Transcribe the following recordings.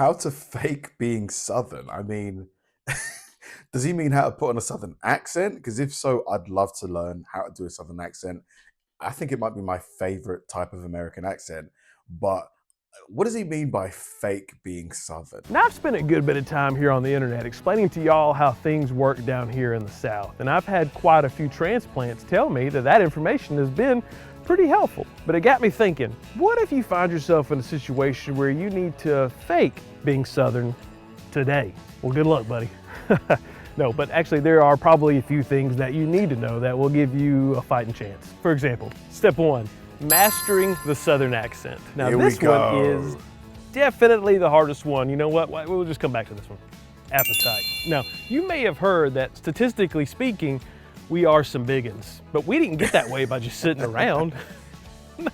How to fake being Southern? I mean, does he mean how to put on a Southern accent? Because if so, I'd love to learn how to do a Southern accent. I think it might be my favorite type of American accent. But what does he mean by fake being Southern? Now, I've spent a good bit of time here on the internet explaining to y'all how things work down here in the South, and I've had quite a few transplants tell me that that information has been pretty helpful. But it got me thinking, what if you find yourself in a situation where you need to fake being Southern today? Well, good luck, buddy. No, but actually there are probably a few things that you need to know that will give you a fighting chance. For example, step one, mastering the Southern accent. Now this one is definitely the hardest one. You know what? We'll just come back to this one. Appetite. Now, you may have heard that statistically speaking, we are some biggins, but we didn't get that way by just sitting around. No,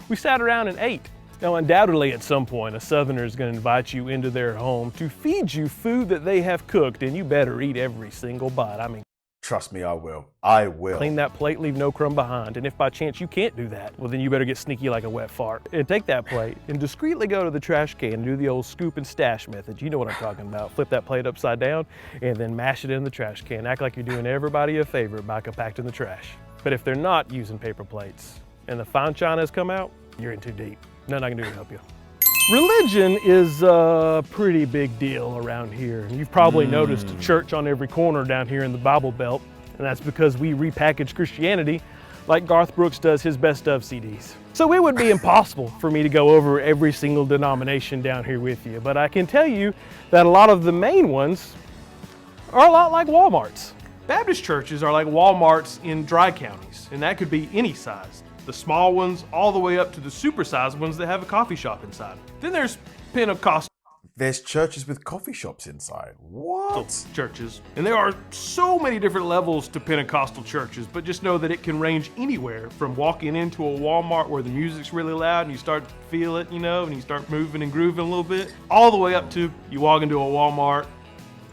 we sat around and ate. Now, undoubtedly at some point, a Southerner is going to invite you into their home to feed you food that they have cooked, and you better eat every single bite. I mean, Trust me, I will. I will. clean that plate, leave no crumb behind. And if by chance you can't do that, well then you better get sneaky like a wet fart. And take that plate and discreetly go to the trash can and do the old scoop and stash method. You know what I'm talking about. Flip that plate upside down and then mash it in the trash can. Act like you're doing everybody a favor by compacting the trash. But if they're not using paper plates and the fine china has come out, you're in too deep. Nothing I can do to help you. Religion is a pretty big deal around here. You've probably noticed a church on every corner down here in the Bible Belt, and that's because we repackage Christianity like Garth Brooks does his best of CDs. So it would be impossible for me to go over every single denomination down here with you, but I can tell you that a lot of the main ones are a lot like Walmarts. Baptist churches are like Walmarts in dry counties, and that could be any size. The small ones all the way up to the supersized ones that have a coffee shop inside. Then there's Pentecostal There's churches with coffee shops inside. What? churches. And there are so many different levels to Pentecostal churches, but just know that it can range anywhere from walking into a Walmart where the music's really loud and you start to feel it, you know, and you start moving and grooving a little bit, all the way up to you walk into a Walmart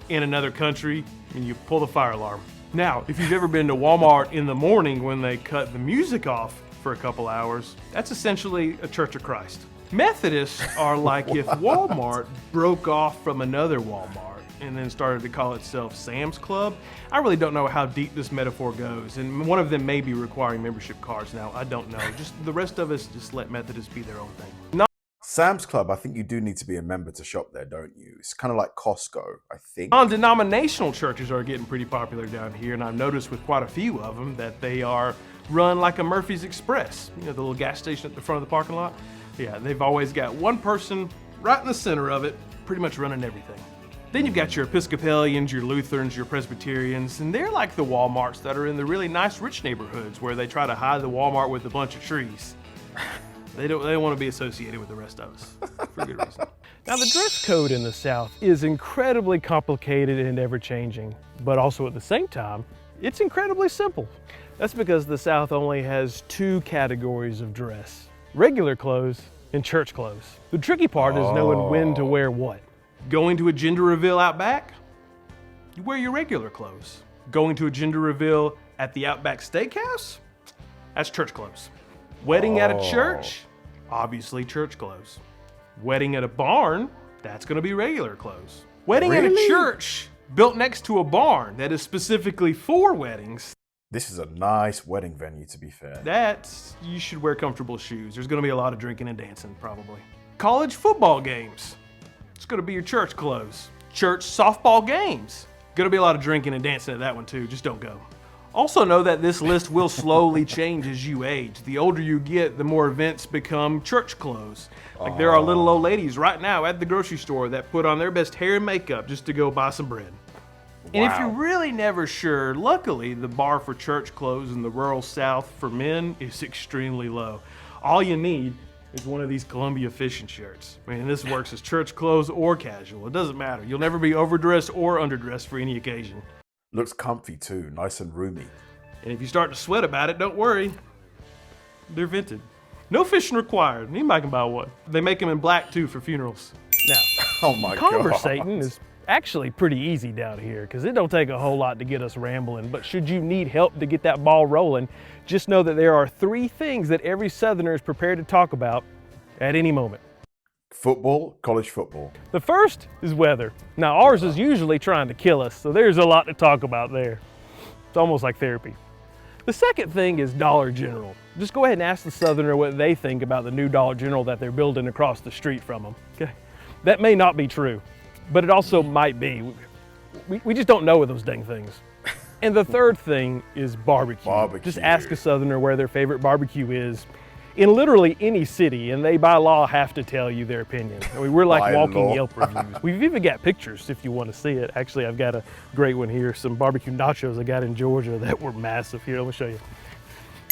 in another country and you pull the fire alarm. Now, if you've ever been to Walmart in the morning when they cut the music off for a couple hours, that's essentially a Church of Christ. Methodists are like if Walmart broke off from another Walmart and then started to call itself Sam's Club. I really don't know how deep this metaphor goes, and one of them may be requiring membership cards now. I don't know. Just the rest of us just let Methodists be their own thing. Sam's Club, I think you do need to be a member to shop there, don't you? It's kind of like Costco, I think. Non-denominational churches are getting pretty popular down here, and I've noticed with quite a few of them that they are run like a Murphy's Express. You know, the little gas station at the front of the parking lot? Yeah, they've always got one person right in the center of it, pretty much running everything. Then you've got your Episcopalians, your Lutherans, your Presbyterians, and they're like the Walmarts that are in the really nice rich neighborhoods where they try to hide the Walmart with a bunch of trees. They don't want to be associated with the rest of us, for good reason. Now, the dress code in the South is incredibly complicated and ever-changing, but also at the same time, it's incredibly simple. That's because the South only has two categories of dress: regular clothes and church clothes. The tricky part is knowing when to wear what. Going to a gender reveal out back? You wear your regular clothes. Going to a gender reveal at the Outback Steakhouse? That's church clothes. Wedding at a church? Obviously church clothes. Wedding at a barn? That's gonna be regular clothes. Wedding at a church built next to a barn that is specifically for weddings? This is a nice wedding venue, to be fair. You should wear comfortable shoes. There's gonna be a lot of drinking and dancing, probably. College football games. It's gonna be your church clothes. Church softball games. Gonna be a lot of drinking and dancing at that one too, just don't go. Also know that this list will slowly change as you age. The older you get, the more events become church clothes. Like there are little old ladies right now at the grocery store that put on their best hair and makeup just to go buy some bread. And if you're really never sure, luckily the bar for church clothes in the rural South for men is extremely low. All you need is one of these Columbia fishing shirts. I mean, this works as church clothes or casual. It doesn't matter. You'll never be overdressed or underdressed for any occasion. Looks comfy too, nice and roomy. And if you start to sweat about it, don't worry. They're vented. No fishing required. Anybody can buy one. They make them in black too for funerals. Now, Oh my God. conversating is actually pretty easy down here because it don't take a whole lot to get us rambling. But should you need help to get that ball rolling, just know that there are 3 things that every Southerner is prepared to talk about at any moment. Football, college football. The first is weather. Now ours is usually trying to kill us, so there's a lot to talk about there. It's almost like therapy. The second thing is Dollar General. Just go ahead and ask the Southerner what they think about the new Dollar General that they're building across the street from them. Okay? That may not be true, but it also might be. We just don't know with those dang things. And the third thing is barbecue. Just ask a Southerner where their favorite barbecue is in literally any city, and they by law have to tell you their opinion. I mean, we're like walking Yelp reviews. We've even got pictures if you want to see it. Actually, I've got a great one here, some barbecue nachos I got in Georgia that were massive. Here, let me show you.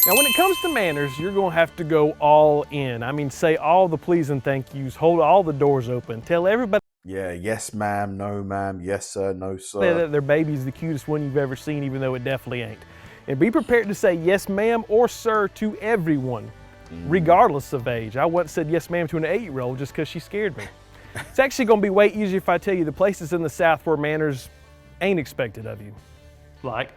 Now, when it comes to manners, you're gonna have to go all in. I mean, say all the please and thank yous, hold all the doors open, tell everybody Yeah, yes ma'am, no ma'am, yes sir, no sir. that their baby's the cutest one you've ever seen, even though it definitely ain't. And be prepared to say yes ma'am or sir to everyone, regardless of age. I once said yes ma'am to an 8-year-old just because she scared me. It's actually gonna be way easier if I tell you the places in the South where manners ain't expected of you. Like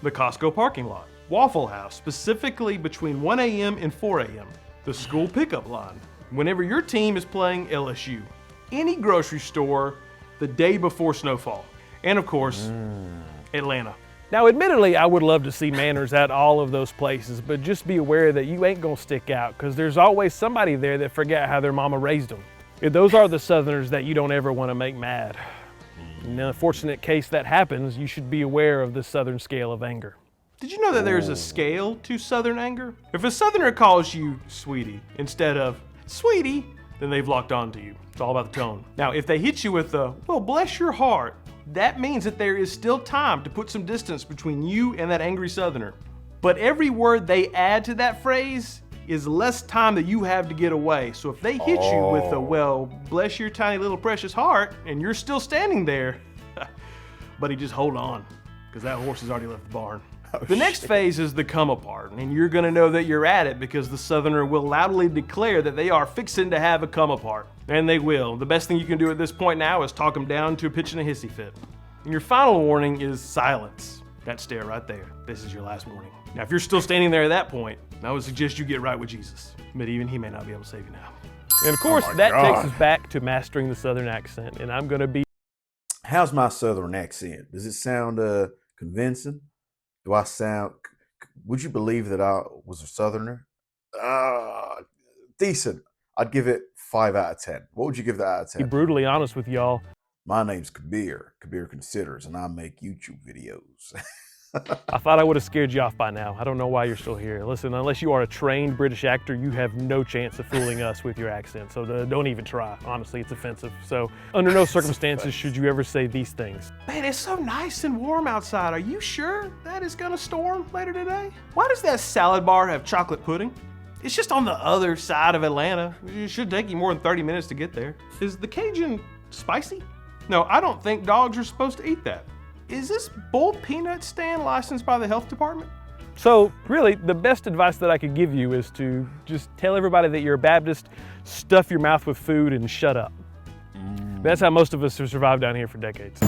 the Costco parking lot, Waffle House, specifically between 1 a.m. and 4 a.m., the school pickup line, whenever your team is playing LSU, any grocery store the day before snowfall, and of course, Atlanta. Now, admittedly, I would love to see manners at all of those places, but just be aware that you ain't gonna stick out, because there's always somebody there that forgot how their mama raised them. Those are the Southerners that you don't ever want to make mad. In the unfortunate case that happens, you should be aware of the Southern scale of anger. Did you know that there's a scale to Southern anger? If a Southerner calls you sweetie instead of sweetie, then they've locked on to you. It's all about the tone. Now, if they hit you with the, well, bless your heart, that means that there is still time to put some distance between you and that angry Southerner. But every word they add to that phrase is less time that you have to get away. So if they hit you with the, well, bless your tiny little precious heart, and you're still standing there, buddy, just hold on, because that horse has already left the barn. The next phase is the come apart, and you're gonna know that you're at it because the Southerner will loudly declare that they are fixing to have a come apart. And they will. The best thing you can do at this point now is talk them down to pitching a hissy fit. And your final warning is silence. That stare right there. This is your last warning. Now, if you're still standing there at that point, I would suggest you get right with Jesus. But even he may not be able to save you now. And of course, that takes us back to mastering the Southern accent, and I'm gonna be... How's my Southern accent? Does it sound convincing? Do I sound, would you believe that I was a Southerner? Decent. I'd give it 5 out of 10. What would you give that out of 10? Be brutally honest with y'all. My name's Kabir Considers, and I make YouTube videos. I thought I would have scared you off by now. I don't know why you're still here. Listen, unless you are a trained British actor, you have no chance of fooling us with your accent. So don't even try. Honestly, it's offensive. So under no circumstances should you ever say these things. Man, it's so nice and warm outside. Are you sure that it's gonna storm later today? Why does that salad bar have chocolate pudding? It's just on the other side of Atlanta. It should take you more than 30 minutes to get there. Is the Cajun spicy? No, I don't think dogs are supposed to eat that. Is this bull peanut stand licensed by the health department? So really, the best advice that I could give you is to just tell everybody that you're a Baptist, stuff your mouth with food, and shut up. That's how most of us have survived down here for decades.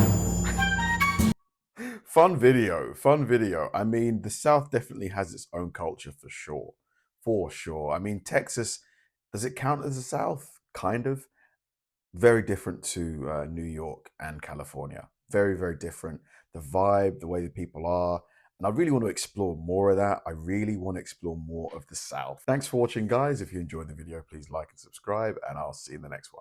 Fun video, fun video. I mean, the South definitely has its own culture for sure. For sure. I mean, Texas, does it count as the South? Kind of. Very different to New York and California. Very, very different. The vibe, the way the people are. And I really want to explore more of that. I really want to explore more of the South. Thanks for watching, guys. If you enjoyed the video, please like and subscribe, and I'll see you in the next one.